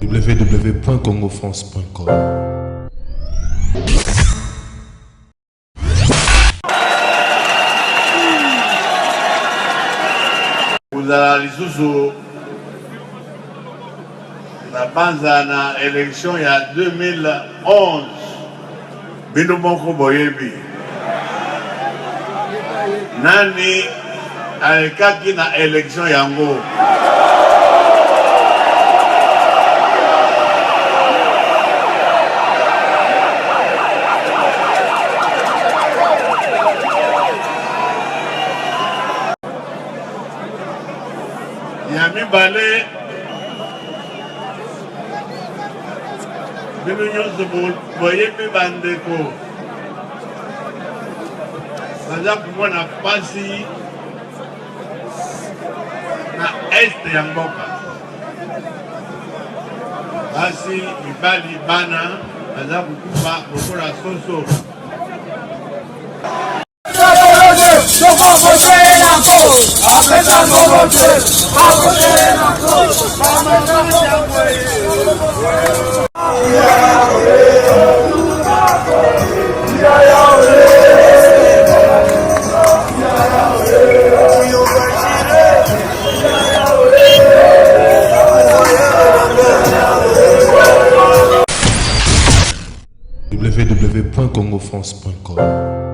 www.congofrance.com. Kuzala lisusu na banza na élection ya 2011 bino moko boyebi nani alekaki na élection yango. Ya mibale bino nyonso boyebi bandeko baza komona pasi na este ya mboka, basi mibali bana baza kokufa lokola soso. www.congofrance.com.